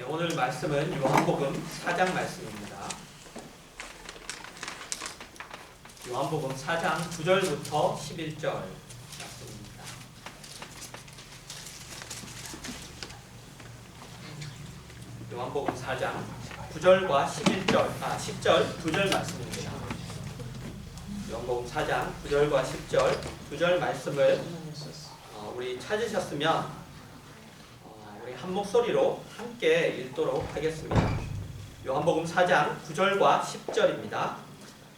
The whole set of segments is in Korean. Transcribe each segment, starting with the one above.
오늘 말씀은 요한복음 4장 말씀입니다. 요한복음 4장 9절부터 11절 말씀입니다. 요한복음 4장 9절과 10절 두 절 말씀입니다. 요한복음 4장 9절과 10절 두 절 말씀을 우리 찾으셨으면 우리 한 목소리로 함께 읽도록 하겠습니다. 요한복음 4장 9절과 10절입니다.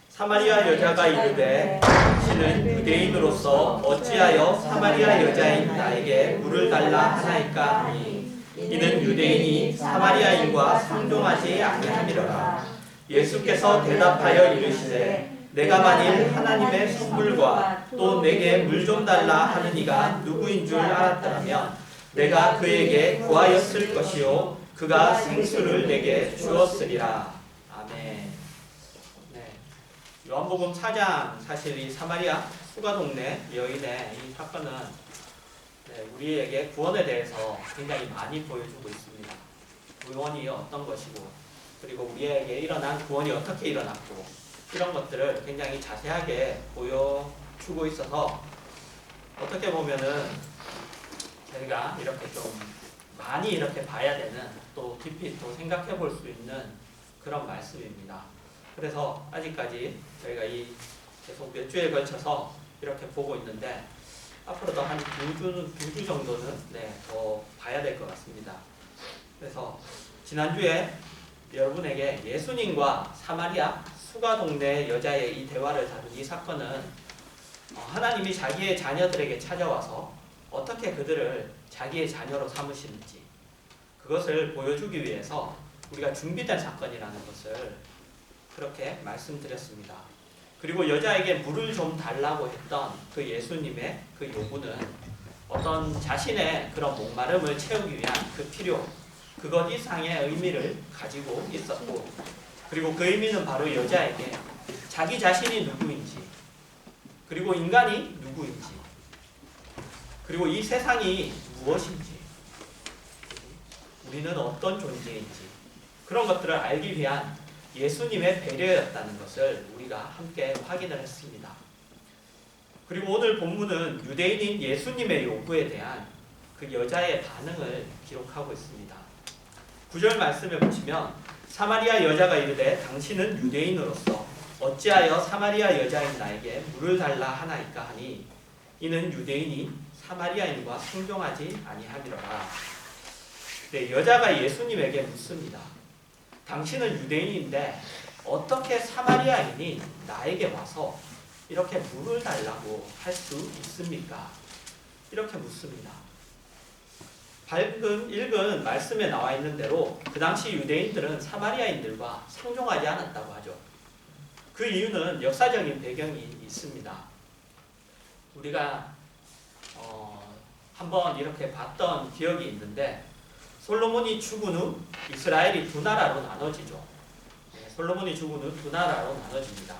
사마리아 여자가 이르되 당신은 유대인으로서 어찌하여 사마리아 여자인 나에게 물을 달라 하나이까 하니 이는 유대인이 사마리아인과 상종하지 아니함이로라. 예수께서 대답하여 이르시되 내가 만일 하나님의 선물과 또 내게 물 좀 달라 하는 이가 누구인 줄 알았더라면 내가 그에게 구하였을 것이요 그가 생수를 내게 주었으리라. 아멘. 네. 요한복음 4장 사실 이 사마리아 수가 동네 여인의 이 사건은 우리에게 구원에 대해서 굉장히 많이 보여주고 있습니다. 구원이 어떤 것이고 그리고 우리에게 일어난 구원이 어떻게 일어났고 이런 것들을 굉장히 자세하게 보여주고 있어서 어떻게 보면은 저희가 이렇게 좀 많이 이렇게 봐야 되는 또 깊이 또 생각해 볼 수 있는 그런 말씀입니다. 그래서 아직까지 저희가 이 계속 몇 주에 걸쳐서 이렇게 보고 있는데 앞으로도 한 두 주 정도는 더 봐야 될 것 같습니다. 그래서 지난주에 여러분에게 예수님과 사마리아 수가 동네 여자의 이 대화를 다룬 이 사건은 하나님이 자기의 자녀들에게 찾아와서 어떻게 그들을 자기의 자녀로 삼으시는지 그것을 보여주기 위해서 우리가 준비된 사건이라는 것을 그렇게 말씀드렸습니다. 그리고 여자에게 물을 좀 달라고 했던 그 예수님의 그 요구는 어떤 자신의 그런 목마름을 채우기 위한 그 필요, 그것 이상의 의미를 가지고 있었고 그리고 그 의미는 바로 여자에게 자기 자신이 누구인지 그리고 인간이 누구인지 그리고 이 세상이 무엇인지 우리는 어떤 존재인지 그런 것들을 알기 위한 예수님의 배려였다는 것을 우리가 함께 확인을 했습니다. 그리고 오늘 본문은 유대인인 예수님의 요구에 대한 그 여자의 반응을 기록하고 있습니다. 9절 말씀에 보시면 사마리아 여자가 이르되 당신은 유대인으로서 어찌하여 사마리아 여자인 나에게 물을 달라 하나이까 하니 이는 유대인이 사마리아인과 상종하지 아니함이로라. 여자가 예수님에게 묻습니다. 당신은 유대인인데 어떻게 사마리아인이 나에게 와서 이렇게 물을 달라고 할 수 있습니까? 이렇게 묻습니다. 방금 읽은 말씀에 나와 있는 대로 그 당시 유대인들은 사마리아인들과 상종하지 않았다고 하죠. 그 이유는 역사적인 배경이 있습니다. 우리가 한번 이렇게 봤던 기억이 있는데 솔로몬이 죽은 후 이스라엘이 두 나라로 나눠지죠. 솔로몬이 죽은 후 두 나라로 나눠집니다.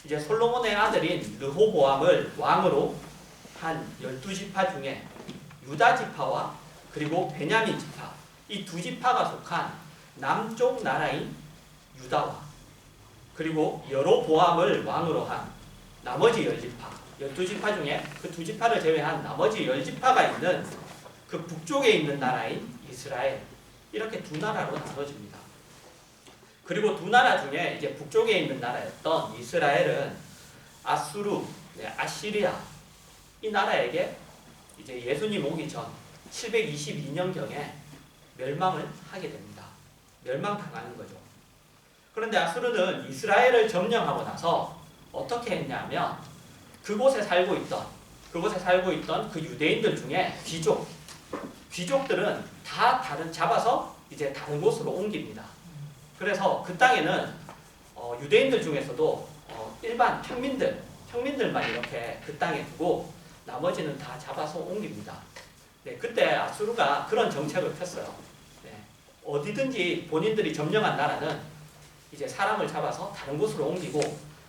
이제 솔로몬의 아들인 르호보암을 왕으로 한 12지파 중에 유다 지파와 그리고 베냐민 지파 이 두 지파가 속한 남쪽 나라인 유다와 그리고 여로보암을 왕으로 한 나머지 10지파 12지파 중에 그 두 지파를 제외한 나머지 10지파가 있는 그 북쪽에 있는 나라인 이스라엘 이렇게 두 나라로 나눠집니다. 그리고 두 나라 중에 이제 북쪽에 있는 나라였던 이스라엘은 아수르, 아시리아 이 나라에게 이제 예수님 오기 전 722년경에 멸망을 하게 됩니다. 멸망당하는 거죠. 그런데 아수르는 이스라엘을 점령하고 나서 어떻게 했냐면 그곳에 살고 있던 그 유대인들 중에 귀족들은 다 잡아서 이제 다른 곳으로 옮깁니다. 그래서 그 땅에는 유대인들 중에서도 일반 평민들만 이렇게 그 땅에 두고 나머지는 다 잡아서 옮깁니다. 그때 아수르가 그런 정책을 폈어요. 어디든지 본인들이 점령한 나라는 이제 사람을 잡아서 다른 곳으로 옮기고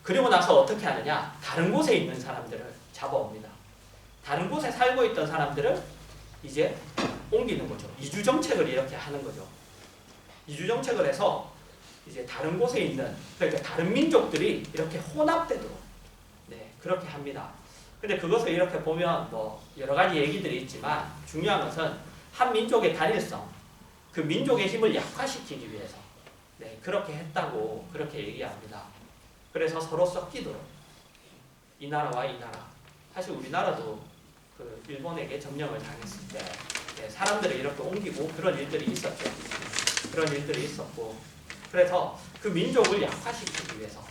그리고 나서 어떻게 하느냐? 다른 곳에 있는 사람들을 잡아옵니다. 다른 곳에 살고 있던 사람들을 이제 옮기는 거죠. 이주 정책을 이렇게 하는 거죠. 이주 정책을 해서 이제 다른 곳에 있는, 그러니까 다른 민족들이 이렇게 혼합되도록, 네, 그렇게 합니다. 근데 그것을 이렇게 보면 뭐 여러 가지 얘기들이 있지만 중요한 것은 한 민족의 단일성, 그 민족의 힘을 약화시키기 위해서, 네, 그렇게 했다고 그렇게 얘기합니다. 그래서 서로 섞이도록, 이 나라와 이 나라, 사실 우리나라도 그 일본에게 점령을 당했을 때, 네, 사람들을 이렇게 옮기고 그런 일들이 있었죠. 그런 일들이 있었고, 그래서 그 민족을 약화시키기 위해서,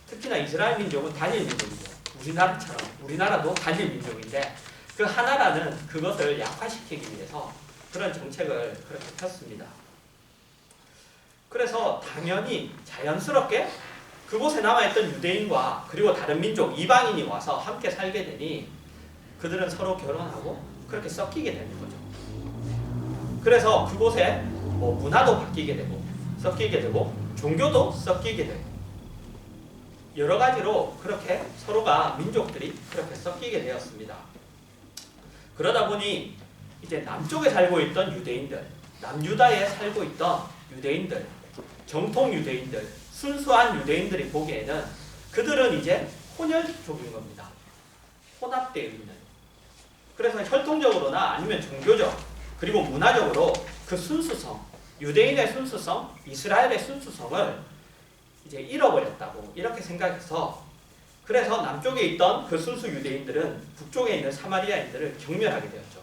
특히나 이스라엘 민족은 단일 민족이죠. 우리나라처럼, 우리나라도 단일 민족인데 그 하나라는 그것을 약화시키기 위해서 그런 정책을 그렇게 폈습니다. 그래서 당연히 자연스럽게 그곳에 남아있던 유대인과 그리고 다른 민족, 이방인이 와서 함께 살게 되니 그들은 서로 결혼하고 그렇게 섞이게 되는 거죠. 그래서 그곳에 뭐 문화도 바뀌게 되고 섞이게 되고 종교도 섞이게 되고 여러 가지로 그렇게 서로가 민족들이 그렇게 섞이게 되었습니다. 그러다 보니 이제 남쪽에 살고 있던 유대인들, 남유다에 살고 있던 유대인들, 정통 유대인들, 순수한 유대인들이 보기에는 그들은 이제 혼혈족인 겁니다. 혼합되어 있는. 그래서 혈통적으로나 아니면 종교적 그리고 문화적으로 그 순수성, 유대인의 순수성, 이스라엘의 순수성을 이제 잃어버렸다고 이렇게 생각해서, 그래서 남쪽에 있던 그 순수 유대인들은 북쪽에 있는 사마리아인들을 경멸하게 되었죠.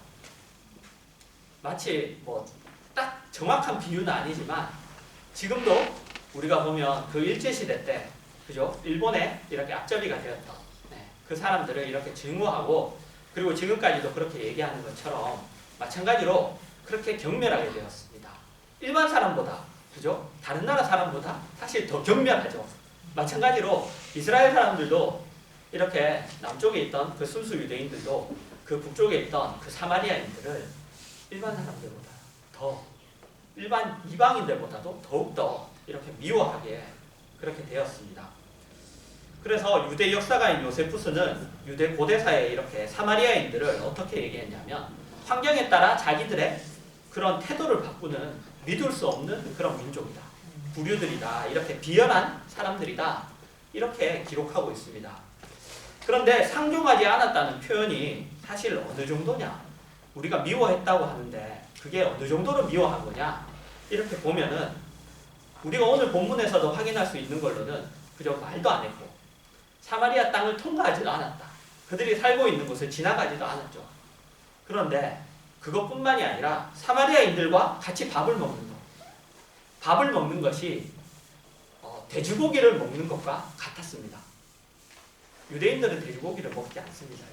마치 뭐 딱 정확한 비유는 아니지만 지금도 우리가 보면 그 일제시대 때, 그죠? 일본에 이렇게 앞잡이가 되었던, 네, 그 사람들을 이렇게 증오하고 그리고 지금까지도 그렇게 얘기하는 것처럼 마찬가지로 그렇게 경멸하게 되었습니다. 일반 사람보다, 그죠? 다른 나라 사람보다 사실 더 경멸하죠. 마찬가지로 이스라엘 사람들도 이렇게 남쪽에 있던 그 순수 유대인들도 그 북쪽에 있던 그 사마리아인들을 일반 사람들보다 더, 일반 이방인들보다도 더욱더 이렇게 미워하게 그렇게 되었습니다. 그래서 유대 역사가인 요세푸스는 유대 고대사에 이렇게 사마리아인들을 어떻게 얘기했냐면 환경에 따라 자기들의 그런 태도를 바꾸는 믿을 수 없는 그런 민족이다. 부류들이다. 이렇게 비열한 사람들이다. 이렇게 기록하고 있습니다. 그런데 상종하지 않았다는 표현이 사실 어느 정도냐? 우리가 미워했다고 하는데 그게 어느 정도로 미워한 거냐? 이렇게 보면은 우리가 오늘 본문에서도 확인할 수 있는 걸로는 그저 말도 안 했고 사마리아 땅을 통과하지도 않았다. 그들이 살고 있는 곳을 지나가지도 않았죠. 그런데 그것뿐만이 아니라 사마리아인들과 같이 밥을 먹는 것, 밥을 먹는 것이 돼지고기를 먹는 것과 같았습니다. 유대인들은 돼지고기를 먹지 않습니다.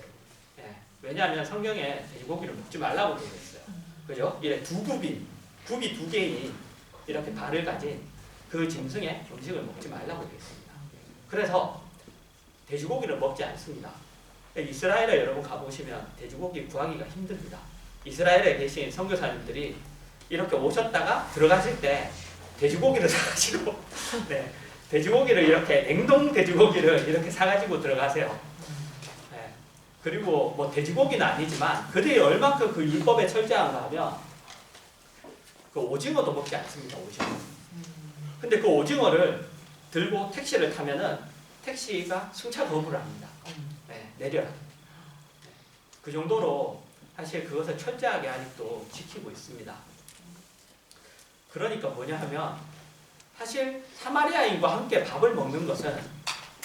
예, 왜냐하면 성경에 돼지고기를 먹지 말라고 되어 있어요. 그죠? 이래 굽이 두 개인 이렇게 발을 가진 그 짐승의 음식을 먹지 말라고 되어 있습니다. 그래서 돼지고기를 먹지 않습니다. 이스라엘에 여러분 가보시면 돼지고기 구하기가 힘듭니다. 이스라엘에 계신 선교사님들이 이렇게 오셨다가 들어가실 때 돼지고기를 사가지고 네, 돼지고기를 이렇게 냉동 돼지고기를 이렇게 사가지고 들어가세요. 네, 그리고 뭐 돼지고기는 아니지만 그들이 얼만큼 그 율법에 철저한가 하면 그 오징어도 먹지 않습니다. 오징어. 근데 그 오징어를 들고 택시를 타면은 택시가 승차 거부를 합니다. 네, 내려라. 네, 그 정도로 사실 그것을 철저하게 아직도 지키고 있습니다. 그러니까 뭐냐 하면 사실 사마리아인과 함께 밥을 먹는 것은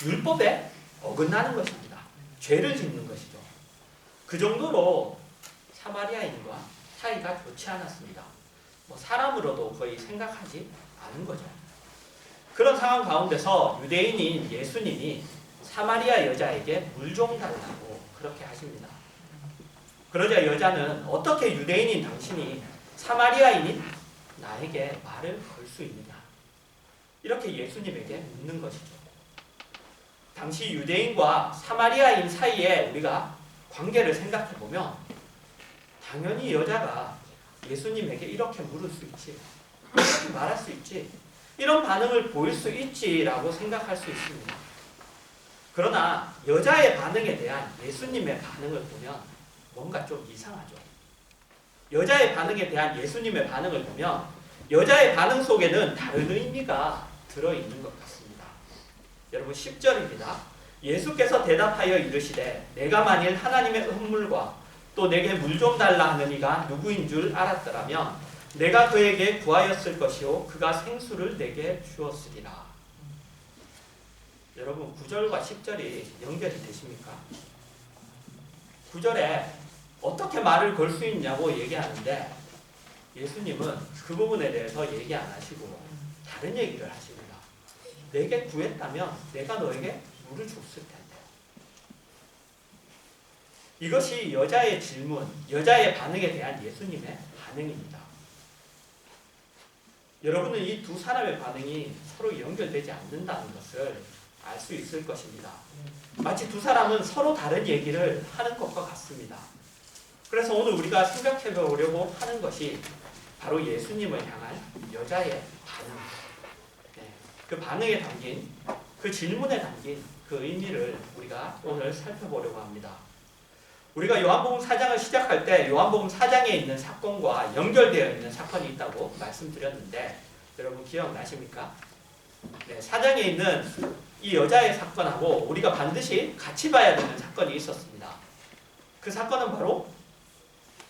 율법에 어긋나는 것입니다. 죄를 짓는 것이죠. 그 정도로 사마리아인과 사이가 좋지 않았습니다. 뭐 사람으로도 거의 생각하지 않은 거죠. 그런 상황 가운데서 유대인인 예수님이 사마리아 여자에게 물 좀 달라고 그렇게 하십니다. 그러자 여자는 어떻게 유대인인 당신이 사마리아인인 나에게 말을 걸 수 있느냐? 이렇게 예수님에게 묻는 것이죠. 당시 유대인과 사마리아인 사이에 우리가 관계를 생각해 보면 당연히 여자가 예수님에게 이렇게 물을 수 있지, 이렇게 말할 수 있지, 이런 반응을 보일 수 있지라고 생각할 수 있습니다. 그러나 여자의 반응에 대한 예수님의 반응을 보면 뭔가 좀 이상하죠. 여자의 반응에 대한 예수님의 반응을 보면 여자의 반응 속에는 다른 의미가 들어있는 것 같습니다. 여러분 10절입니다. 예수께서 대답하여 이르시되 내가 만일 하나님의 선물과 또 내게 물 좀 달라 하는 이가 누구인 줄 알았더라면 내가 그에게 구하였을 것이요 그가 생수를 내게 주었으리라. 여러분 9절과 10절이 연결이 되십니까? 9절에 어떻게 말을 걸 수 있냐고 얘기하는데 예수님은 그 부분에 대해서 얘기 안 하시고 다른 얘기를 하십니다. 내게 구했다면 내가 너에게 물을 줬을 텐데. 이것이 여자의 질문, 여자의 반응에 대한 예수님의 반응입니다. 여러분은 이 두 사람의 반응이 서로 연결되지 않는다는 것을 알 수 있을 것입니다. 마치 두 사람은 서로 다른 얘기를 하는 것과 같습니다. 그래서 오늘 우리가 생각해 보려고 하는 것이 바로 예수님을 향한 여자의 반응, 그 반응에 담긴, 그 질문에 담긴 그 의미를 우리가 오늘 살펴보려고 합니다. 우리가 요한복음 4장을 시작할 때 요한복음 4장에 있는 사건과 연결되어 있는 사건이 있다고 말씀드렸는데 여러분 기억나십니까? 4장에 있는 이 여자의 사건하고 우리가 반드시 같이 봐야 되는 사건이 있었습니다. 그 사건은 바로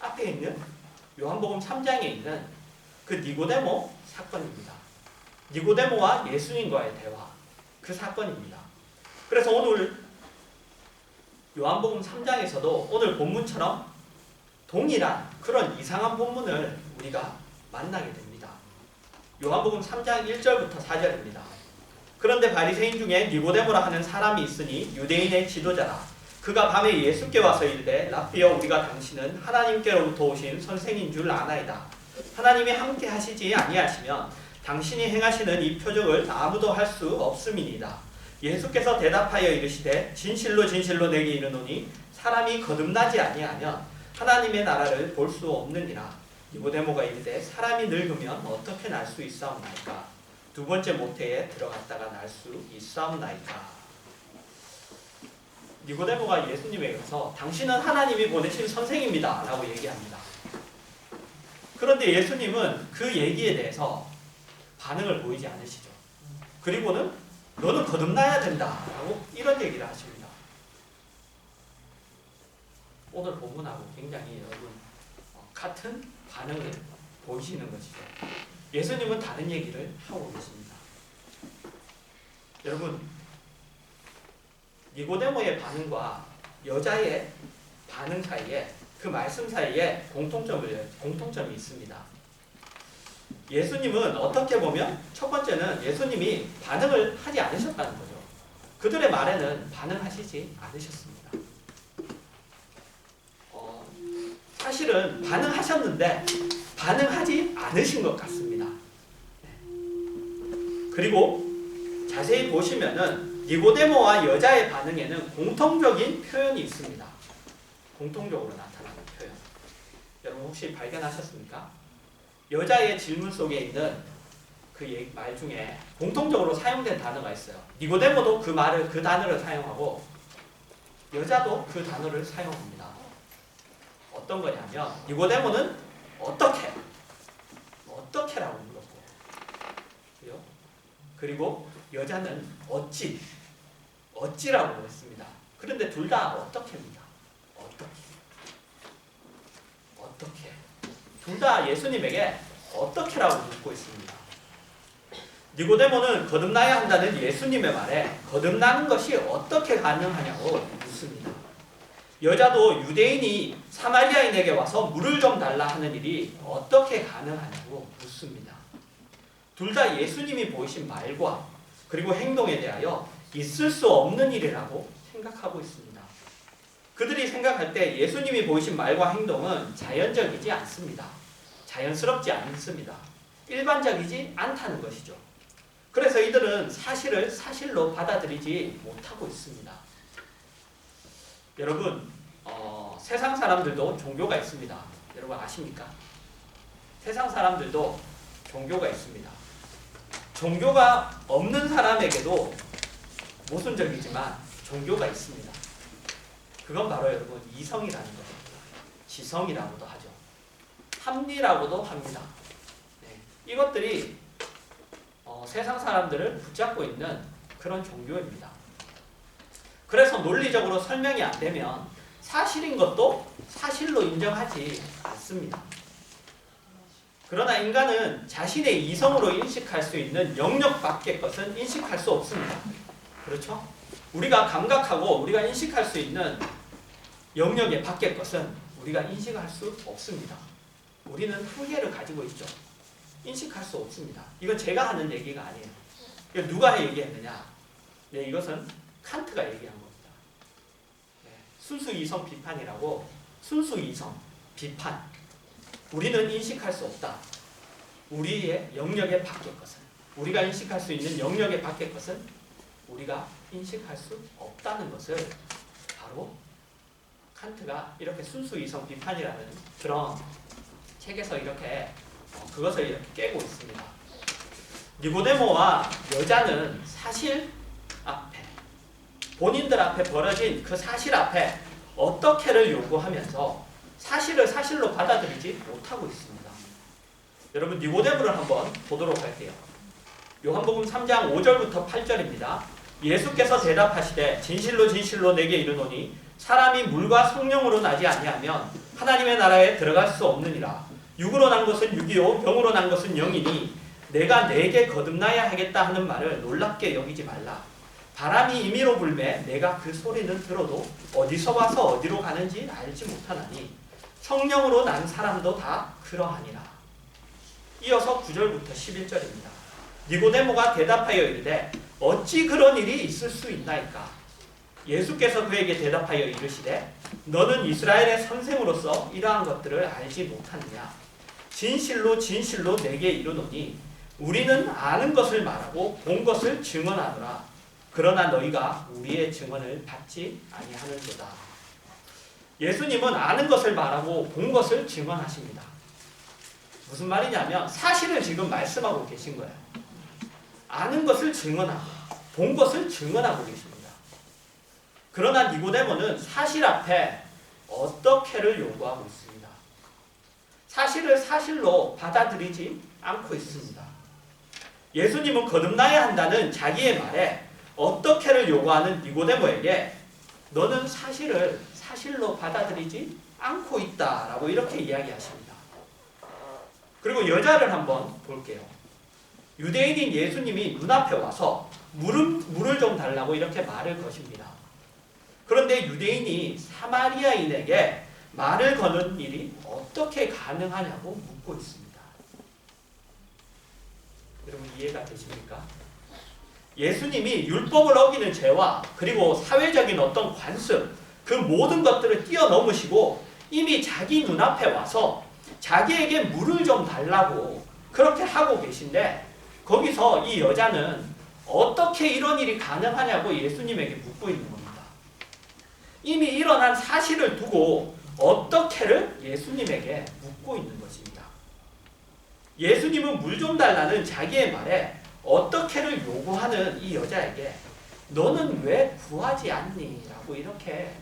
앞에 있는 요한복음 3장에 있는 그 니고데모 사건입니다. 니고데모와 예수님과의 대화, 그 사건입니다. 그래서 오늘 요한복음 3장에서도 오늘 본문처럼 동일한 그런 이상한 본문을 우리가 만나게 됩니다. 요한복음 3장 1절부터 4절입니다. 그런데 바리새인 중에 니고데모라 하는 사람이 있으니 유대인의 지도자라. 그가 밤에 예수께 와서 이르되 랍비여 우리가 당신은 하나님께로부터 오신 선생인 줄 아나이다. 하나님이 함께 하시지 아니하시면 당신이 행하시는 이 표적을 아무도 할 수 없음이니이다. 예수께서 대답하여 이르시되 진실로 진실로 내게 이르노니 사람이 거듭나지 아니하면 하나님의 나라를 볼 수 없느니라. 니고데모가 이르되 사람이 늙으면 어떻게 날 수 있사옵나이까? 두 번째 모태에 들어갔다가 날 수 있사옵나이까? 니고데모가 예수님에게 가서 당신은 하나님이 보내신 선생입니다 라고 얘기합니다. 그런데 예수님은 그 얘기에 대해서 반응을 보이지 않으시죠. 그리고는 너는 거듭나야 된다 라고 이런 얘기를 하십니다. 오늘 본문하고 굉장히 여러분 같은 반응을 보이시는 것이죠. 예수님은 다른 얘기를 하고 계십니다. 여러분 니고데모의 반응과 여자의 반응 사이에 그 말씀 사이에 공통점이 있습니다. 예수님은 어떻게 보면 첫 번째는 예수님이 반응을 하지 않으셨다는 거죠. 그들의 말에는 반응하시지 않으셨습니다. 사실은 반응하셨는데 반응하지 않으신 것 같습니다. 그리고 자세히 보시면은 니고데모와 여자의 반응에는 공통적인 표현이 있습니다. 공통적으로 나타나는 표현. 여러분 혹시 발견하셨습니까? 여자의 질문 속에 있는 그 말 중에 공통적으로 사용된 단어가 있어요. 니고데모도 그 단어를 사용하고 여자도 그 단어를 사용합니다. 어떤 거냐면 니고데모는 어떻게라고 물었고 그리고 여자는 어찌라고 했습니다. 그런데 둘 다 어떻게입니다. 어떻게 둘 다 예수님에게 어떻게라고 묻고 있습니다. 니고데모는 거듭나야 한다는 예수님의 말에 거듭나는 것이 어떻게 가능하냐고 묻습니다. 여자도 유대인이 사마리아인에게 와서 물을 좀 달라 하는 일이 어떻게 가능하냐고 묻습니다. 둘 다 예수님이 보이신 말과 그리고 행동에 대하여 있을 수 없는 일이라고 생각하고 있습니다. 그들이 생각할 때 예수님이 보이신 말과 행동은 자연적이지 않습니다. 자연스럽지 않습니다. 일반적이지 않다는 것이죠. 그래서 이들은 사실을 사실로 받아들이지 못하고 있습니다. 여러분, 세상 사람들도 종교가 있습니다. 여러분 아십니까? 세상 사람들도 종교가 있습니다. 종교가 없는 사람에게도 모순적이지만 종교가 있습니다. 그건 바로 여러분 이성이라는 것입니다. 지성이라고도 하죠. 합리라고도 합니다. 이것들이 세상 사람들을 붙잡고 있는 그런 종교입니다. 그래서 논리적으로 설명이 안 되면 사실인 것도 사실로 인정하지 않습니다. 그러나 인간은 자신의 이성으로 인식할 수 있는 영역 밖의 것은 인식할 수 없습니다. 그렇죠? 우리가 감각하고 우리가 인식할 수 있는 영역의 밖의 것은 우리가 인식할 수 없습니다. 우리는 후계를 가지고 있죠. 인식할 수 없습니다. 이건 제가 하는 얘기가 아니에요. 이거 누가 얘기했느냐? 네, 이것은 칸트가 얘기한 겁니다. 네, 순수 이성 비판이라고. 순수 이성 비판. 우리는 인식할 수 없다. 우리의 영역의 밖의 것은, 우리가 인식할 수 있는 영역의 밖의 것은 우리가 인식할 수 없다는 것을 바로 칸트가 이렇게 순수 이성 비판이라는 그런 책에서 이렇게 그것을 이렇게 깨고 있습니다. 니고데모와 여자는 사실 앞에, 본인들 앞에 벌어진 그 사실 앞에 어떻게를 요구하면서 사실을 사실로 받아들이지 못하고 있습니다. 여러분, 니고데모를 한번 보도록 할게요. 요한복음 3장 5절부터 8절입니다. 예수께서 대답하시되 진실로 진실로 내게 이르노니 사람이 물과 성령으로 나지 아니하면 하나님의 나라에 들어갈 수 없느니라. 육으로 난 것은 육이요 영으로 난 것은 영이니 내가 내게 거듭나야 하겠다 하는 말을 놀랍게 여기지 말라. 바람이 임의로 불매 내가 그 소리는 들어도 어디서 와서 어디로 가는지 알지 못하나니 성령으로 난 사람도 다 그러하니라. 이어서 9절부터 11절입니다. 니고데모가 대답하여 이르되 어찌 그런 일이 있을 수 있나이까? 예수께서 그에게 대답하여 이르시되 너는 이스라엘의 선생으로서 이러한 것들을 알지 못하느냐? 진실로 진실로 내게 이르노니 우리는 아는 것을 말하고 본 것을 증언하노라. 그러나 너희가 우리의 증언을 받지 아니하는도다. 예수님은 아는 것을 말하고 본 것을 증언하십니다. 무슨 말이냐면 사실을 지금 말씀하고 계신 거예요. 아는 것을 증언하고 본 것을 증언하고 계십니다. 그러나 니고데모는 사실 앞에 어떻게를 요구하고 있습니다. 사실을 사실로 받아들이지 않고 있습니다. 예수님은 거듭나야 한다는 자기의 말에 어떻게를 요구하는 니고데모에게 너는 사실을 사실로 받아들이지 않고 있다라고 이렇게 이야기하십니다. 그리고 여자를 한번 볼게요. 유대인인 예수님이 눈앞에 와서 물을 좀 달라고 이렇게 말을 거십니다. 그런데 유대인이 사마리아인에게 말을 거는 일이 어떻게 가능하냐고 묻고 있습니다. 여러분 이해가 되십니까? 예수님이 율법을 어기는 죄와 그리고 사회적인 어떤 관습, 그 모든 것들을 뛰어넘으시고 이미 자기 눈앞에 와서 자기에게 물을 좀 달라고 그렇게 하고 계신데 거기서 이 여자는 어떻게 이런 일이 가능하냐고 예수님에게 묻고 있는 겁니다. 이미 일어난 사실을 두고 어떻게를 예수님에게 묻고 있는 것입니다. 예수님은 물 좀 달라는 자기의 말에 어떻게를 요구하는 이 여자에게 너는 왜 구하지 않니? 라고 이렇게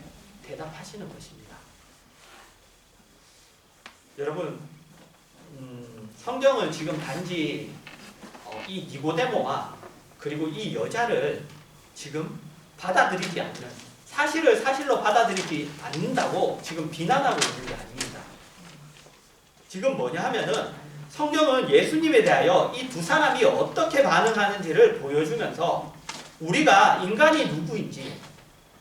대답하시는 것입니다. 여러분, 성경은 지금 단지 이 니고데모와 그리고 이 여자를 지금 받아들이지 않는, 사실을 사실로 받아들이지 않는다고 지금 비난하고 있는 게 아닙니다. 지금 뭐냐 하면은 성경은 예수님에 대하여 이 두 사람이 어떻게 반응하는지를 보여주면서 우리가 인간이 누구인지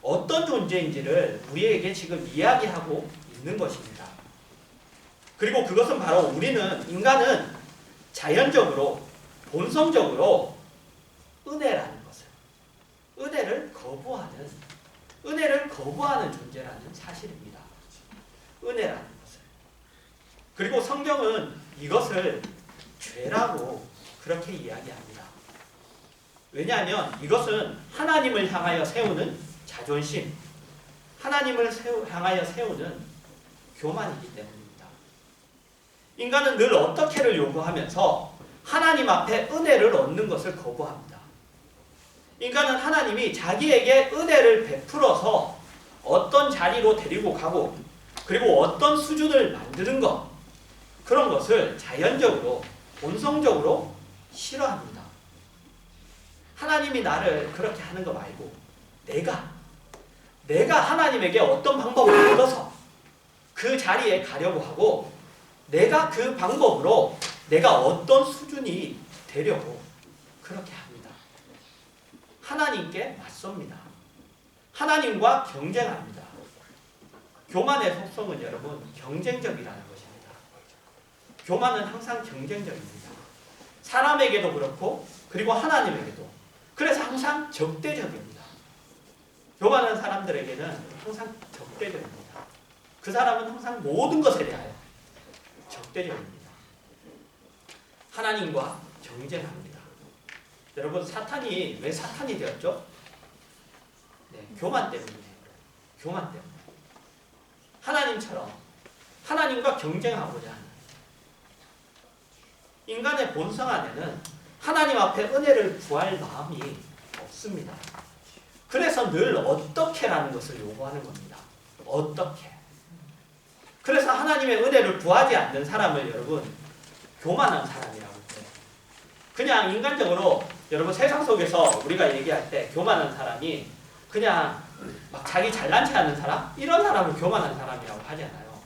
어떤 존재인지를 우리에게 지금 이야기하고 있는 것입니다. 그리고 그것은 바로 인간은 자연적으로 본성적으로 은혜라는 것을, 은혜를 거부하는 존재라는 사실입니다. 은혜라는 것을. 그리고 성경은 이것을 죄라고 그렇게 이야기합니다. 왜냐하면 이것은 하나님을 향하여 세우는 자존심, 하나님을 향하여 세우는 교만이기 때문입니다. 인간은 늘 어떻게를 요구하면서 하나님 앞에 은혜를 얻는 것을 거부합니다. 인간은 하나님이 자기에게 은혜를 베풀어서 어떤 자리로 데리고 가고 그리고 어떤 수준을 만드는 것, 그런 것을 자연적으로 본성적으로 싫어합니다. 하나님이 나를 그렇게 하는 거 말고 내가 하나님에게 어떤 방법을 얻어서 그 자리에 가려고 하고 내가 그 방법으로 내가 어떤 수준이 되려고 그렇게 합니다. 하나님께 맞섭니다. 하나님과 경쟁합니다. 교만의 속성은 여러분 경쟁적이라는 것입니다. 교만은 항상 경쟁적입니다. 사람에게도 그렇고 그리고 하나님에게도. 그래서 항상 적대적입니다. 교만한 사람들에게는 항상 적대적입니다. 그 사람은 항상 모든 것에 대하여 적대적입니다. 하나님과 경쟁합니다. 여러분 사탄이 왜 사탄이 되었죠? 네, 교만 때문이에요. 교만 때문에. 하나님처럼 하나님과 경쟁하고자 하는 인간의 본성 안에는 하나님 앞에 은혜를 구할 마음이 없습니다. 그래서 늘 어떻게라는 것을 요구하는 겁니다. 어떻게. 그래서 하나님의 은혜를 구하지 않는 사람을 여러분 교만한 사람이라고 해요. 그냥 인간적으로 여러분 세상 속에서 우리가 얘기할 때 교만한 사람이 그냥 막 자기 잘난 체 하는 사람? 이런 사람을 교만한 사람이라고 하지 않아요.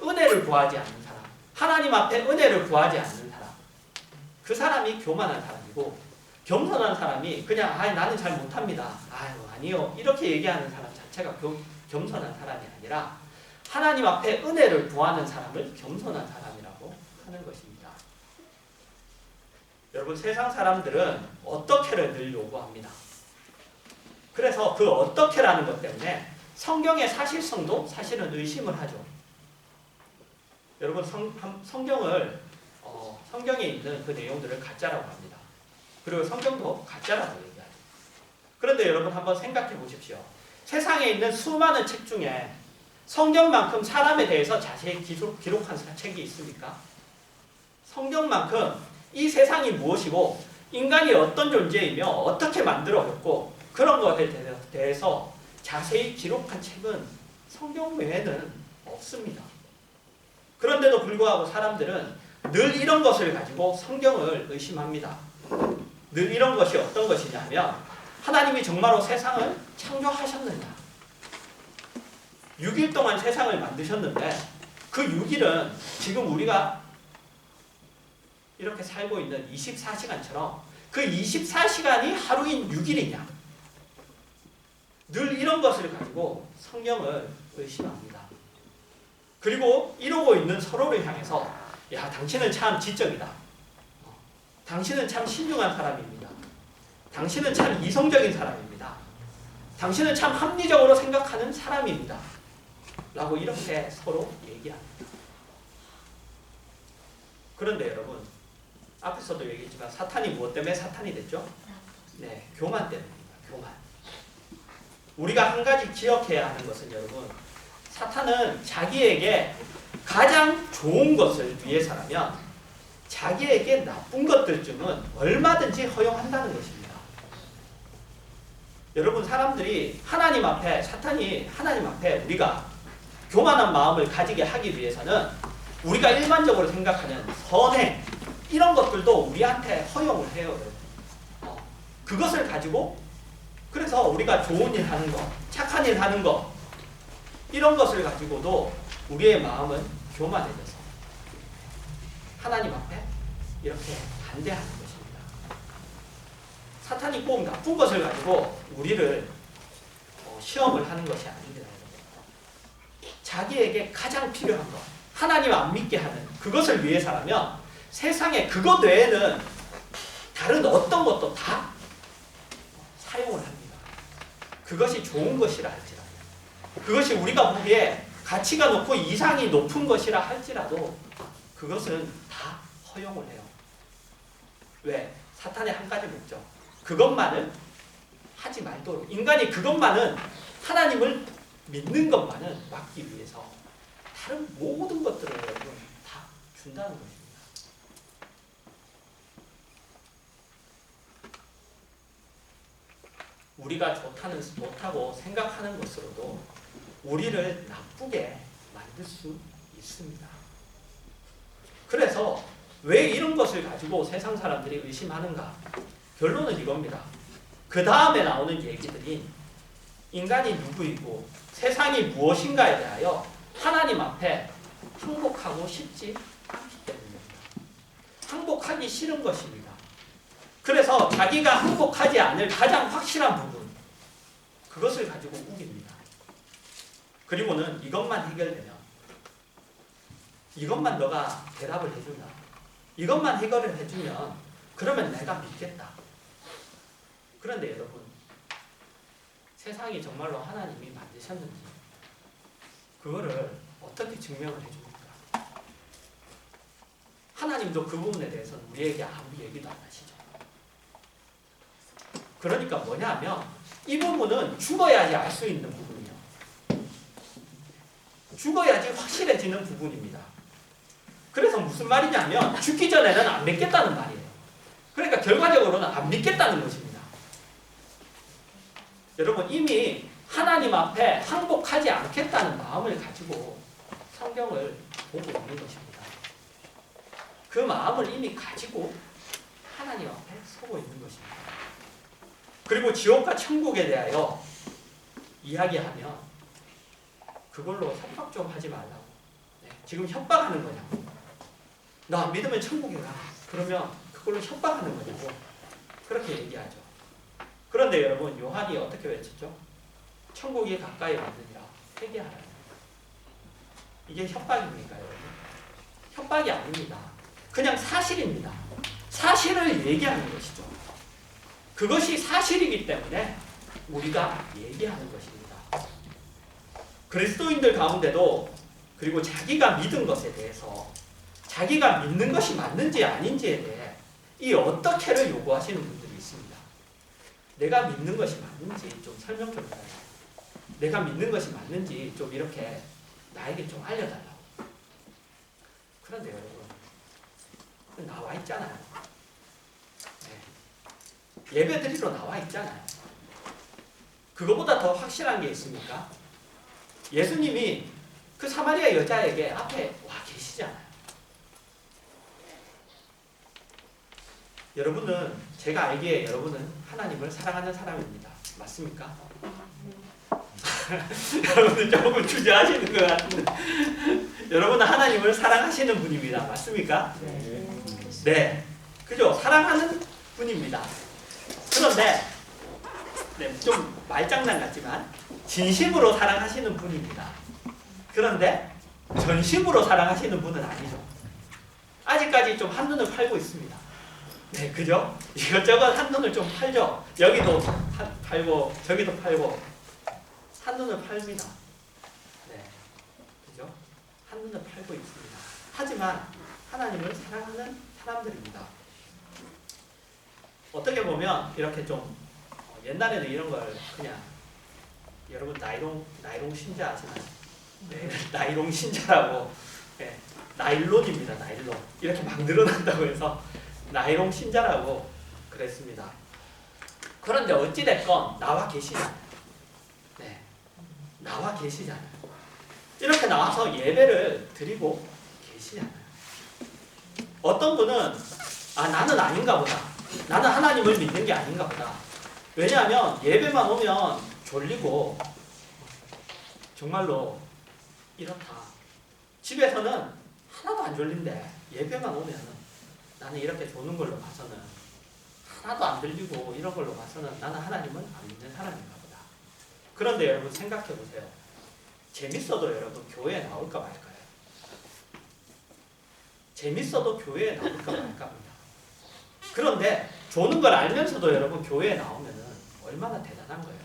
은혜를 구하지 않는 사람. 하나님 앞에 은혜를 구하지 않는 사람. 그 사람이 교만한 사람이고 겸손한 사람이 그냥 나는 잘 못합니다. 아니요. 이렇게 얘기하는 사람 자체가 겸손한 사람이 아니라 하나님 앞에 은혜를 구하는 사람을 겸손한 사람이라고 하는 것입니다. 여러분 세상 사람들은 어떻게를 늘 요구합니다. 그래서 그 어떻게라는 것 때문에 성경의 사실성도 사실은 의심을 하죠. 여러분 성경에 있는 그 내용들을 가짜라고 합니다. 그리고 성경도 가짜라고 얘기하죠. 그런데 여러분 한번 생각해 보십시오. 세상에 있는 수많은 책 중에 성경만큼 사람에 대해서 자세히 기록한 책이 있습니까? 성경만큼 이 세상이 무엇이고 인간이 어떤 존재이며 어떻게 만들어졌고 그런 것에 대해서 자세히 기록한 책은 성경 외에는 없습니다. 그런데도 불구하고 사람들은 늘 이런 것을 가지고 성경을 의심합니다. 늘 이런 것이 어떤 것이냐면 하나님이 정말로 세상을 창조하셨느냐. 6일 동안 세상을 만드셨는데 그 6일은 지금 우리가 이렇게 살고 있는 24시간처럼 그 24시간이 하루인 6일이냐. 늘 이런 것을 가지고 성경을 의심합니다. 그리고 이러고 있는 서로를 향해서 야, 당신은 참 지적이다. 당신은 참 신중한 사람입니다. 당신은 참 이성적인 사람입니다. 당신은 참 합리적으로 생각하는 사람입니다. 라고 이렇게 서로 얘기합니다. 그런데 여러분, 앞에서도 얘기했지만 사탄이 무엇 때문에 사탄이 됐죠? 네, 교만 때문입니다. 교만. 우리가 한 가지 기억해야 하는 것은 여러분, 사탄은 자기에게 가장 좋은 것을 위해서라면 자기에게 나쁜 것들쯤은 얼마든지 허용한다는 것입니다. 여러분 사람들이 하나님 앞에 사탄이 하나님 앞에 우리가 교만한 마음을 가지게 하기 위해서는 우리가 일반적으로 생각하는 선행 이런 것들도 우리한테 허용을 해요. 그것을 가지고 그래서 우리가 좋은 일 하는 거, 착한 일 하는 거 이런 것을 가지고도 우리의 마음은 교만해져서 하나님 앞에 이렇게 반대하는 것입니다. 사탄이 꼭 나쁜 것을 가지고 우리를 시험을 하는 것이 아닙니다. 자기에게 가장 필요한 것, 하나님 안 믿게 하는 그것을 위해서라면 세상에 그것 외에는 다른 어떤 것도 다 사용을 합니다. 그것이 좋은 것이라 할지라도 그것이 우리가 보기에 가치가 높고 이상이 높은 것이라 할지라도 그것은 다 허용을 해요. 왜? 사탄의 한 가지 목적. 그것만은 하지 말도록. 인간이 그것만은 하나님을 믿는 것만은 막기 위해서 다른 모든 것들을 여러분 다 준다는 것입니다. 우리가 좋다고 생각하는 것으로도 우리를 나쁘게 만들 수 있습니다. 그래서 왜 이런 것을 가지고 세상 사람들이 의심하는가? 결론은 이겁니다. 그 다음에 나오는 얘기들이 인간이 누구이고 세상이 무엇인가에 대하여 하나님 앞에 항복하고 싶지 않기 때문입니다. 항복하기 싫은 것입니다. 그래서 자기가 항복하지 않을 가장 확실한 부분, 그것을 가지고 우깁니다. 그리고는 이것만 해결되면, 이것만 너가 대답을 해준다, 이것만 해결을 해주면 그러면 내가 믿겠다. 그런데 여러분, 세상이 정말로 하나님이 만드셨는지 그거를 어떻게 증명을 해줍니까? 하나님도 그 부분에 대해서는 우리에게 아무 얘기도 안 하시죠. 그러니까 뭐냐면 이 부분은 죽어야지 알 수 있는 부분이에요. 죽어야지 확실해지는 부분입니다. 그래서 무슨 말이냐면 죽기 전에는 안 믿겠다는 말이에요. 그러니까 결과적으로는 안 믿겠다는 것입니다. 여러분, 이미 하나님 앞에 항복하지 않겠다는 마음을 가지고 성경을 보고 있는 것입니다. 그 마음을 이미 가지고 하나님 앞에 서고 있는 것입니다. 그리고 지옥과 천국에 대하여 이야기하면 그걸로 협박 좀 하지 말라고. 지금 협박하는 거냐고. 너 안 믿으면 천국에 가. 그러면 그걸로 협박하는 거냐고. 그렇게 얘기하죠. 그런데 여러분, 요한이 어떻게 외쳤죠? 천국이 가까이 왔느니라 회개하라. 이게 협박입니까, 여러분? 협박이 아닙니다. 그냥 사실입니다. 사실을 얘기하는 것이죠. 그것이 사실이기 때문에 우리가 얘기하는 것입니다. 그리스도인들 가운데도 그리고 자기가 믿은 것에 대해서 자기가 믿는 것이 맞는지 아닌지에 대해 이 어떻게를 요구하시는 분들이 있습니다. 내가 믿는 것이 맞는지 좀 설명 좀 해달라고. 내가 믿는 것이 맞는지 좀 이렇게 나에게 좀 알려달라고. 그런데 여러분, 나와 있잖아요. 예배 드리러 나와 있잖아요. 그거보다 더 확실한 게 있습니까? 예수님이 그 사마리아 여자에게 앞에 와 계시잖아요. 여러분은, 제가 알기에 여러분은 하나님을 사랑하는 사람입니다. 맞습니까? 여러분은 조금 주저하시는 것 같은데 여러분은 하나님을 사랑하시는 분입니다. 맞습니까? 네. 그죠? 사랑하는 분입니다. 그런데 좀 말장난 같지만 진심으로 사랑하시는 분입니다. 그런데 전심으로 사랑하시는 분은 아니죠. 아직까지 좀 한눈을 팔고 있습니다. 네, 그죠? 이것저것 한눈을 좀 팔죠. 여기도 팔고 저기도 팔고 한눈을 팔니다. 네, 그죠? 한눈을 팔고 있습니다. 하지만 하나님을 사랑하는 사람들입니다. 어떻게 보면 이렇게 좀 옛날에는 이런 걸 그냥 여러분 나이롱 신자 아시나요? 네, 나이롱 신자라고. 네, 나일론입니다. 나일론. 이렇게 막 늘어난다고 해서 나이롱 신자라고 그랬습니다. 그런데 어찌됐건 나와 계시잖아요. 네, 나와 계시잖아요. 이렇게 나와서 예배를 드리고 계시잖아요. 어떤 분은 나는 아닌가 보다. 나는 하나님을 믿는 게 아닌가 보다. 왜냐하면 예배만 오면 졸리고 정말로 이렇다. 집에서는 하나도 안 졸린데 예배만 오면 나는 이렇게 조는 걸로 봐서는 하나도 안 들리고 이런 걸로 봐서는 나는 하나님은 안 믿는 사람인가 보다. 그런데 여러분 생각해 보세요. 재밌어도 여러분 교회에 나올까 말까요? 재밌어도 교회에 나올까 말까입니다. 그런데 조는 걸 알면서도 여러분 교회에 나오면은 얼마나 대단한 거예요.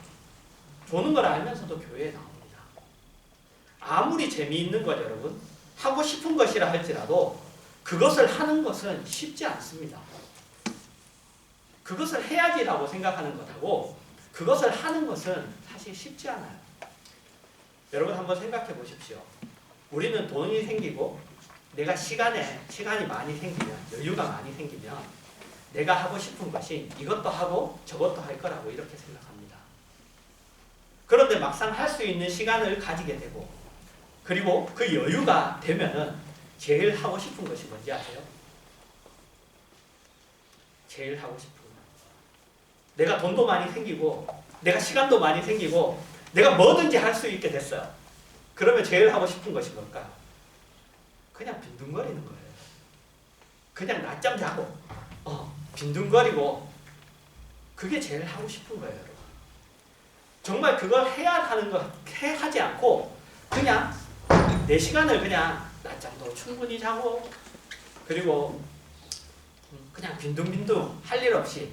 조는 걸 알면서도 교회에 나옵니다. 아무리 재미있는 것 여러분 하고 싶은 것이라 할지라도 그것을 하는 것은 쉽지 않습니다. 그것을 해야지라고 생각하는 것하고 그것을 하는 것은 사실 쉽지 않아요. 여러분 한번 생각해 보십시오. 우리는 돈이 생기고 내가 시간이 많이 생기면, 여유가 많이 생기면 내가 하고 싶은 것이 이것도 하고 저것도 할 거라고 이렇게 생각합니다. 그런데 막상 할 수 있는 시간을 가지게 되고 그리고 그 여유가 되면은 제일 하고 싶은 것이 뭔지 아세요? 제일 하고 싶은 거. 내가 돈도 많이 생기고 내가 시간도 많이 생기고 내가 뭐든지 할 수 있게 됐어요. 그러면 제일 하고 싶은 것이 뭘까? 그냥 빈둥거리는 거예요. 그냥 낮잠 자고 빈둥거리고 그게 제일 하고 싶은 거예요. 여러분. 정말 그걸 해야 하는 거 하지 않고 그냥 내 시간을 그냥 낮잠도 충분히 자고 그리고 그냥 빈둥빈둥 할 일 없이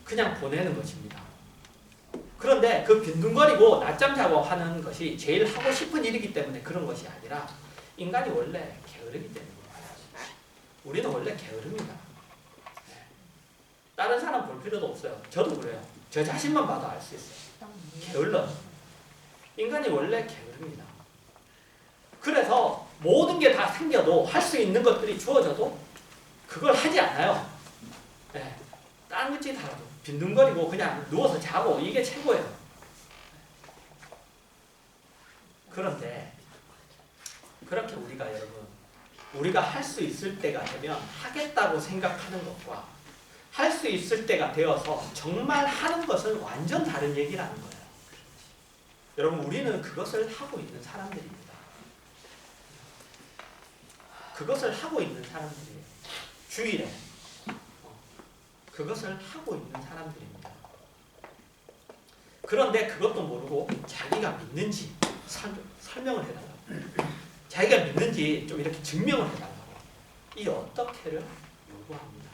그냥 보내는 것입니다. 그런데 그 빈둥거리고 낮잠 자고 하는 것이 제일 하고 싶은 일이기 때문에 그런 것이 아니라 인간이 원래 게으르기 때문입니다. 우리는 원래 게으릅니다. 다른 사람 볼 필요도 없어요. 저도 그래요. 저 자신만 봐도 알 수 있어요. 게을러. 인간이 원래 게으릅니다. 그래서 모든 게 다 생겨도 할 수 있는 것들이 주어져도 그걸 하지 않아요. 네. 딴 짓 하라도 빈둥거리고 그냥 누워서 자고 이게 최고예요. 그런데 그렇게 우리가 여러분 우리가 할 수 있을 때가 되면 하겠다고 생각하는 것과 할 수 있을 때가 되어서 정말 하는 것은 완전 다른 얘기라는 거예요. 여러분 우리는 그것을 하고 있는 사람들입니다. 그것을 하고 있는 사람들이에요. 주일에 그것을 하고 있는 사람들입니다. 그런데 그것도 모르고 자기가 믿는지 설명을 해달라고. 자기가 믿는지 좀 이렇게 증명을 해달라고. 이 어떻게를 요구합니다.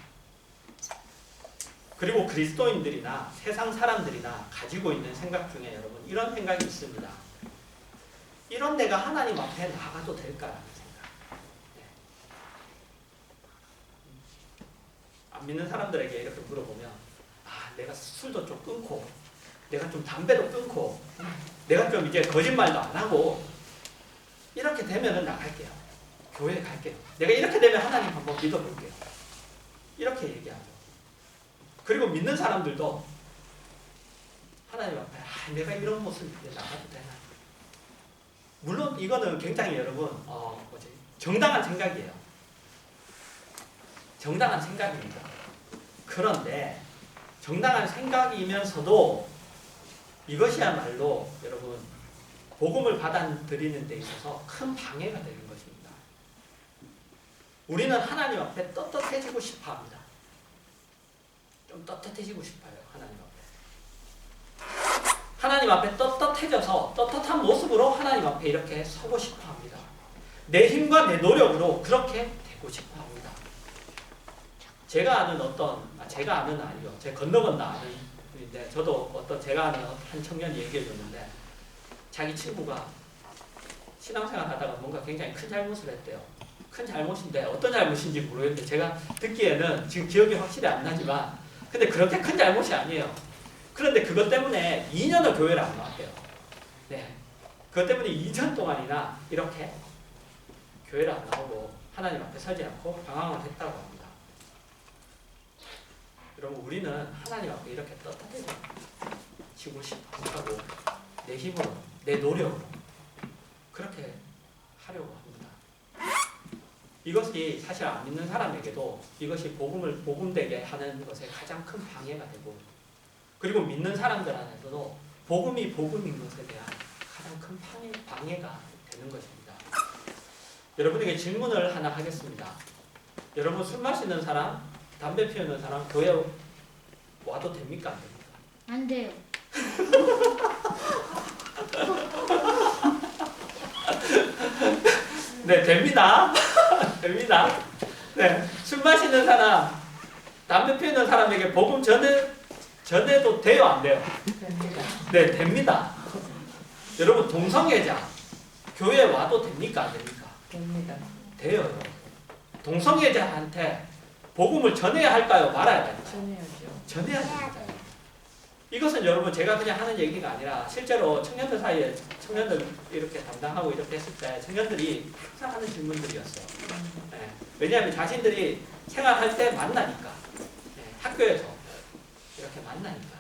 그리고 그리스도인들이나 세상 사람들이나 가지고 있는 생각 중에 여러분 이런 생각이 있습니다. 이런 내가 하나님 앞에 나가도 될까라는 생각. 네. 안 믿는 사람들에게 이렇게 물어보면 내가 술도 좀 끊고 내가 좀 담배도 끊고 내가 좀 이제 거짓말도 안 하고 이렇게 되면은 나갈게요. 교회 갈게요. 내가 이렇게 되면 하나님 한번 믿어볼게요. 이렇게 얘기하죠. 그리고 믿는 사람들도 하나님 앞에 내가 이런 모습인데 나가도 되나? 물론 이거는 굉장히 여러분 정당한 생각이에요. 정당한 생각입니다. 그런데 정당한 생각이면서도 이것이야말로 여러분 복음을 받아들이는 데 있어서 큰 방해가 되는 것입니다. 우리는 하나님 앞에 떳떳해지고 싶어 합니다. 좀 떳떳해지고 싶어요. 하나님 앞에 떳떳해져서 떳떳한 모습으로 하나님 앞에 이렇게 서고 싶어 합니다. 내 힘과 내 노력으로 그렇게 되고 싶어 합니다. 제가 아는 제가 아는 아니요. 제 건너 아는 분인데 저도 제가 아는 한 청년이 얘기해 줬는데 자기 친구가 신앙생활 하다가 뭔가 굉장히 큰 잘못을 했대요. 큰 잘못인데 어떤 잘못인지 모르겠는데 제가 듣기에는 지금 기억이 확실히 안 나지만 근데 그렇게 큰 잘못이 아니에요. 그런데 그것 때문에 2년을 교회를 안 나왔대요. 네. 그것 때문에 2년 동안이나 이렇게 교회를 안 나오고 하나님 앞에 서지 않고 방황을 했다고 합니다. 여러분 우리는 하나님 앞에 이렇게 떳떳해지고 싶어 하고 내 힘으로 내 노력으로 그렇게 하려고 합니다. 이것이 사실 안 믿는 사람에게도 이것이 복음되게 하는 것에 가장 큰 방해가 되고 그리고 믿는 사람들 안에서도 복음이 복음인 것에 대한 가장 큰 방해가 되는 것입니다. 여러분에게 질문을 하나 하겠습니다. 여러분 술 마시는 사람, 담배 피우는 사람 교회 와도 됩니까? 안 됩니까? 안 돼요. 네, 됩니다. 됩니다. 네, 술 마시는 사람, 담배 피우는 사람에게 복음 전해도 돼요, 안 돼요? 됩니다. 네, 됩니다. 여러분 동성애자 교회 와도 됩니까, 안 됩니까? 됩니다. 돼요. 동성애자한테 복음을 전해야 할까요, 말아야 할까요? 전해야죠. 전해야 됩니다. 이것은 여러분 제가 그냥 하는 얘기가 아니라 실제로 청년들 사이에 청년들 이렇게 담당하고 이렇게 했을 때 청년들이 항상 하는 질문들이었어요. 네. 왜냐하면 자신들이 생활할 때 만나니까 네. 학교에서 이렇게 만나니까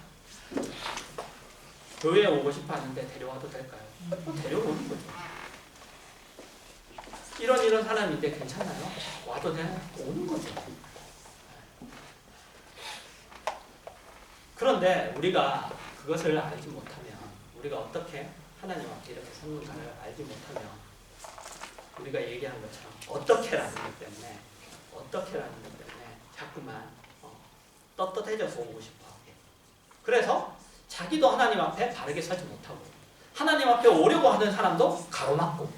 교회에 오고 싶어 하는데 데려와도 될까요? 데려오는 거죠. 이런 사람인데 괜찮아요? 와도 되나요? 오는 거죠. 그런데 우리가 그것을 알지 못하면, 우리가 어떻게 하나님 앞에 이렇게 섰는가를 알지 못하면, 우리가 얘기한 것처럼 어떻게라는 것 때문에 자꾸만 떳떳해져서 오고 싶어 하고, 그래서 자기도 하나님 앞에 바르게 서지 못하고 하나님 앞에 오려고 하는 사람도 가로막고,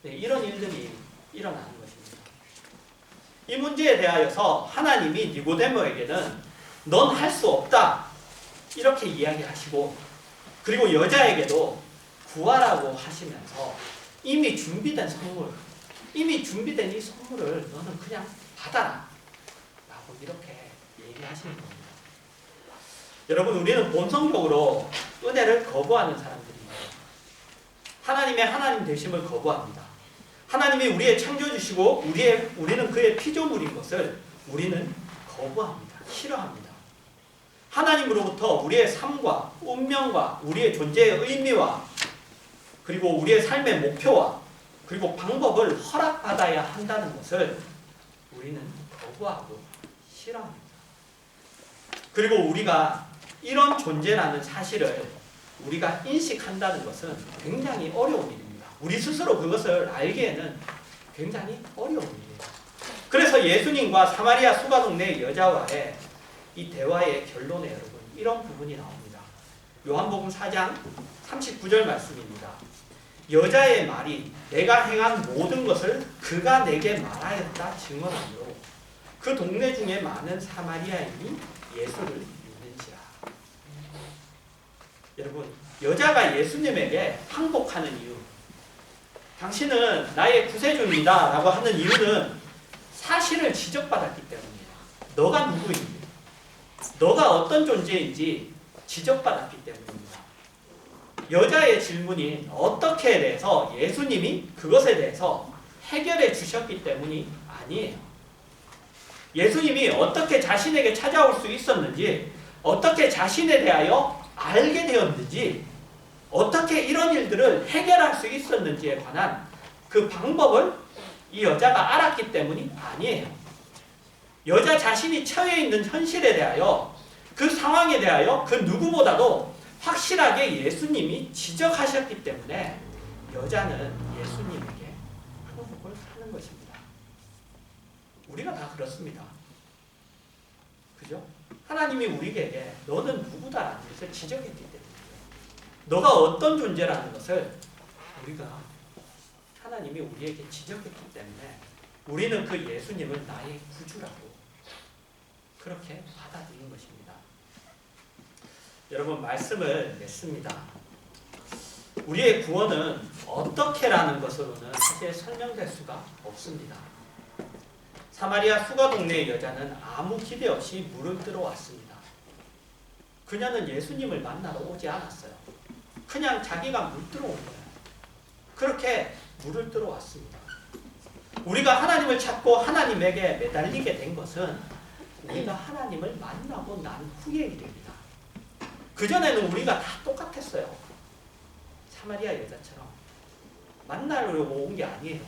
이런 일들이 일어나는 것입니다. 이 문제에 대하여서 하나님이 니고데모에게는 넌 할 수 없다 이렇게 이야기하시고, 그리고 여자에게도 구하라고 하시면서 이미 준비된 선물, 이미 준비된 이 선물을 너는 그냥 받아라 라고 이렇게 얘기하시는 겁니다. 여러분, 우리는 본성적으로 은혜를 거부하는 사람들입니다. 하나님의 하나님 되심을 거부합니다. 하나님이 우리의 창조주시고 우리는 그의 피조물인 것을 우리는 거부합니다. 싫어합니다. 하나님으로부터 우리의 삶과 운명과 우리의 존재의 의미와 그리고 우리의 삶의 목표와 그리고 방법을 허락받아야 한다는 것을 우리는 거부하고 싫어합니다. 그리고 우리가 이런 존재라는 사실을 우리가 인식한다는 것은 굉장히 어려운 일입니다. 우리 스스로 그것을 알기에는 굉장히 어려운 일이에요. 그래서 예수님과 사마리아 수가 동네 여자와의 이 대화의 결론에 여러분 이런 부분이 나옵니다. 요한복음 4장 39절 말씀입니다. 여자의 말이 내가 행한 모든 것을 그가 내게 말하였다 증언하므로 그 동네 중에 많은 사마리아인이 예수를 믿는지라. 여러분, 여자가 예수님에게 항복하는 이유, 당신은 나의 구세주입니다 라고 하는 이유는 사실을 지적받았기 때문이에요. 너가 누구인지, 너가 어떤 존재인지 지적받았기 때문입니다. 여자의 질문이 어떻게에 대해서 예수님이 그것에 대해서 해결해 주셨기 때문이 아니에요. 예수님이 어떻게 자신에게 찾아올 수 있었는지, 어떻게 자신에 대하여 알게 되었는지, 어떻게 이런 일들을 해결할 수 있었는지에 관한 그 방법을 이 여자가 알았기 때문이 아니에요. 여자 자신이 처해 있는 현실에 대하여, 그 상황에 대하여 그 누구보다도 확실하게 예수님이 지적하셨기 때문에 여자는 예수님에게 항복을 하는 것입니다. 우리가 다 그렇습니다. 그죠? 하나님이 우리에게 너는 누구다라는 것을 지적했기 때문에, 너가 어떤 존재라는 것을 우리가 하나님이 우리에게 지적했기 때문에 우리는 그 예수님을 나의 구주라고 그렇게 받아들이는 것입니다. 여러분, 말씀을 맺습니다. 우리의 구원은 어떻게라는 것으로는 사실 설명될 수가 없습니다. 사마리아 수가 동네의 여자는 아무 기대 없이 물을 뜨러 왔습니다. 그녀는 예수님을 만나러 오지 않았어요. 그냥 자기가 물 뜨러 온 거예요. 그렇게 물을 뜨러 왔습니다. 우리가 하나님을 찾고 하나님에게 매달리게 된 것은 우리가 하나님을 만나고 난 후의 일입니다. 그전에는 우리가 다 똑같았어요. 사마리아 여자처럼 만나려고 온 게 아니에요.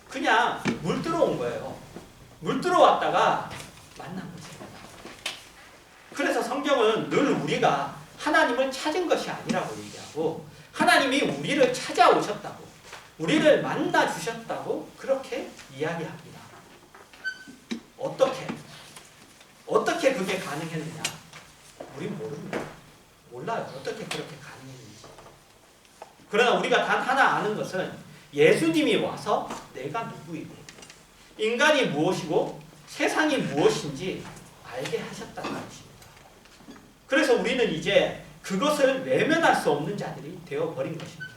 그냥 물 들어온 거예요. 물 들어왔다가 만난 것입니다. 그래서 성경은 늘 우리가 하나님을 찾은 것이 아니라고 얘기하고, 하나님이 우리를 찾아오셨다고, 우리를 만나 주셨다고 그렇게 이야기합니다. 어떻게 그게 가능했느냐? 우린 모릅니다. 몰라요. 어떻게 그렇게 가능했는지. 그러나 우리가 단 하나 아는 것은 예수님이 와서 내가 누구이고 인간이 무엇이고 세상이 무엇인지 알게 하셨다는 것입니다. 그래서 우리는 이제 그것을 외면할 수 없는 자들이 되어버린 것입니다.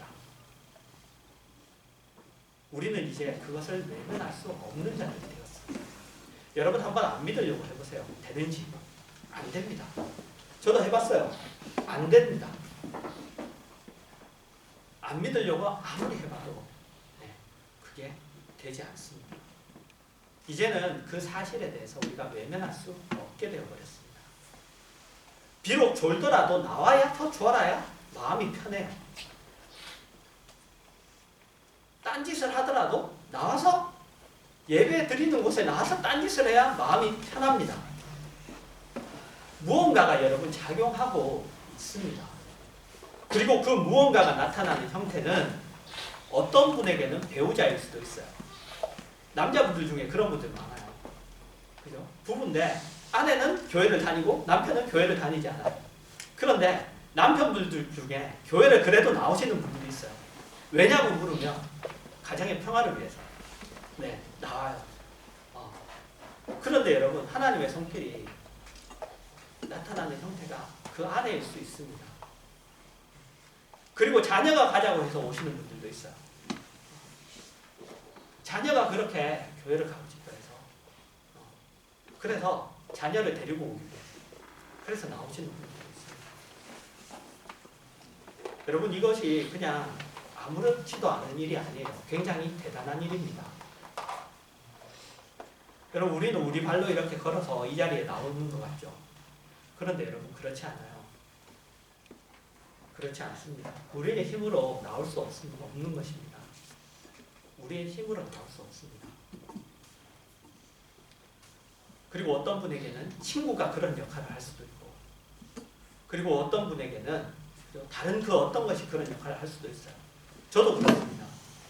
우리는 이제 그것을 외면할 수 없는 자들이 되었습니다. 여러분, 한번 안 믿으려고 해보세요. 되는지. 안 됩니다. 저도 해봤어요. 안 됩니다. 안 믿으려고 아무리 해봐도 그게 되지 않습니다. 이제는 그 사실에 대해서 우리가 외면할 수 없게 되어버렸습니다. 비록 졸더라도 나와야 더 졸아야 마음이 편해요. 딴짓을 하더라도 나와서 예배 드리는 곳에 나와서 딴짓을 해야 마음이 편합니다. 무언가가 여러분 작용하고 있습니다. 그리고 그 무언가가 나타나는 형태는 어떤 분에게는 배우자일 수도 있어요. 남자분들 중에 그런 분들 많아요. 그죠? 부부인데 아내는 교회를 다니고 남편은 교회를 다니지 않아요. 그런데 남편분들 중에 교회를 그래도 나오시는 분들이 있어요. 왜냐고 물으면 가정의 평화를 위해서. 네, 나와요. 그런데 여러분 하나님의 손길이 나타나는 형태가 그 안에일 수 있습니다. 그리고 자녀가 가자고 해서 오시는 분들도 있어요. 자녀가 그렇게 교회를 가고 싶다 해서 그래서 자녀를 데리고 오기 위해서 그래서 나오시는 분들도 있어요. 여러분 이것이 그냥 아무렇지도 않은 일이 아니에요. 굉장히 대단한 일입니다. 여러분 우리는 우리 발로 이렇게 걸어서 이 자리에 나오는 것 같죠? 그런데 여러분 그렇지 않아요. 그렇지 않습니다. 우리의 힘으로 나올 수 없는 것입니다. 우리의 힘으로 나올 수 없습니다. 그리고 어떤 분에게는 친구가 그런 역할을 할 수도 있고 그리고 어떤 분에게는 다른 그 어떤 것이 그런 역할을 할 수도 있어요. 저도 그렇습니다.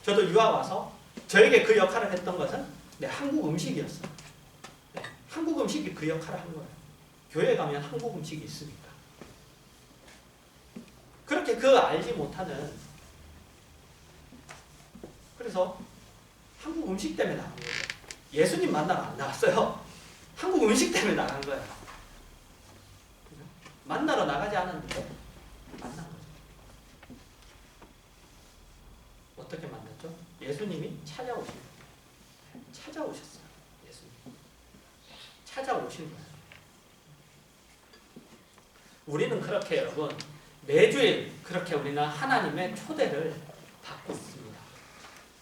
저도 유학 와서 저에게 그 역할을 했던 것은 한국 음식이었어요. 네, 한국 음식이 그 역할을 한 거예요. 교회 가면 한국 음식이 있으니까. 그렇게 그 알지 못하는 그래서 한국 음식 때문에 나간 거예요. 예수님 만나러 안 나갔어요. 한국 음식 때문에 나간 거예요. 만나러 나가지 않았는데 만난 거죠. 어떻게 만났죠? 예수님이 찾아오셨어요. 예수님. 찾아오신 거예요. 우리는 그렇게 여러분 매주일 그렇게 우리는 하나님의 초대를 받고 있습니다.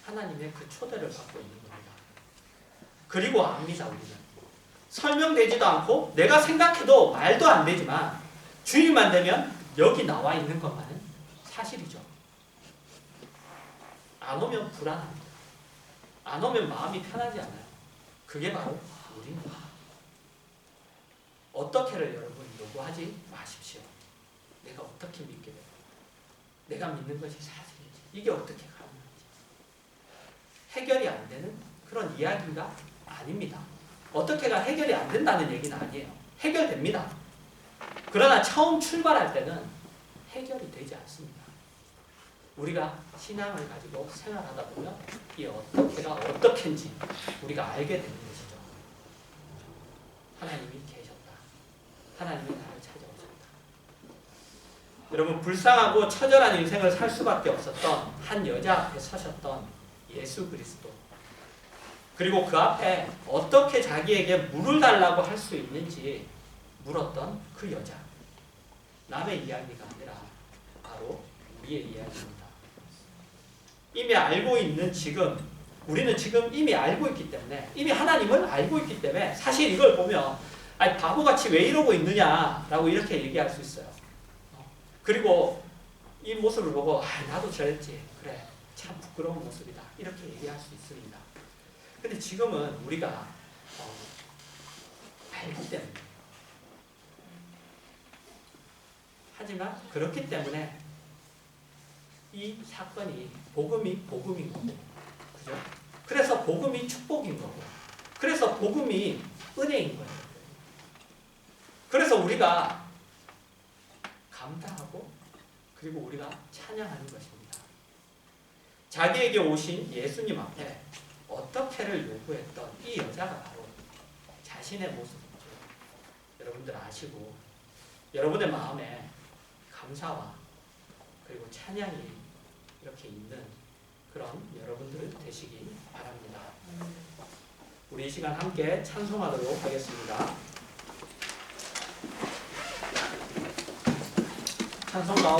하나님의 그 초대를 받고 있는 겁니다. 그리고 압니다. 우리는 설명되지도 않고 내가 생각해도 말도 안 되지만 주일만 되면 여기 나와 있는 것만은 사실이죠. 안 오면 불안합니다. 안 오면 마음이 편하지 않아요. 그게 바로 우리입니다. 어떻게를 여러분 요구하지 마십시오. 내가 어떻게 믿게 돼요? 내가 믿는 것이 사실인지 이게 어떻게 가능한지 해결이 안 되는 그런 이야기가 아닙니다. 어떻게가 해결이 안 된다는 얘기는 아니에요. 해결됩니다. 그러나 처음 출발할 때는 해결이 되지 않습니다. 우리가 신앙을 가지고 생활하다 보면 이 어떻게가 어떻게인지 우리가 알게 되는 것이죠. 하나님이 계셨다. 하나님이 나를 찾아오셨다. 여러분 불쌍하고 처절한 인생을 살 수밖에 없었던 한 여자 앞에 서셨던 예수 그리스도 그리고 그 앞에 어떻게 자기에게 물을 달라고 할 수 있는지 물었던 그 여자 남의 이야기가 아니라 바로 우리의 이야기입니다. 이미 알고 있는 지금 우리는 지금 이미 알고 있기 때문에 이미 하나님을 알고 있기 때문에 사실 이걸 보면 아니 바보같이 왜 이러고 있느냐라고 이렇게 얘기할 수 있어요. 그리고 이 모습을 보고 나도 저랬지 그래 참 부끄러운 모습이다 이렇게 얘기할 수 있습니다. 근데 지금은 우리가 알기 때문에 하지만 그렇기 때문에 이 사건이 복음인 거고 그죠? 그래서 복음이 축복인 거고 그래서 복음이 은혜인 거예요. 그래서 우리가 감사하고 그리고 우리가 찬양하는 것입니다. 자기에게 오신 예수님 앞에 어떻게를 요구했던 이 여자가 바로 자신의 모습이죠. 여러분들 아시고 여러분의 마음에 감사와 그리고 찬양이 이렇게 있는 그런 여러분들 되시기 바랍니다. 우리 이 시간 함께 찬송하도록 하겠습니다. 찬송가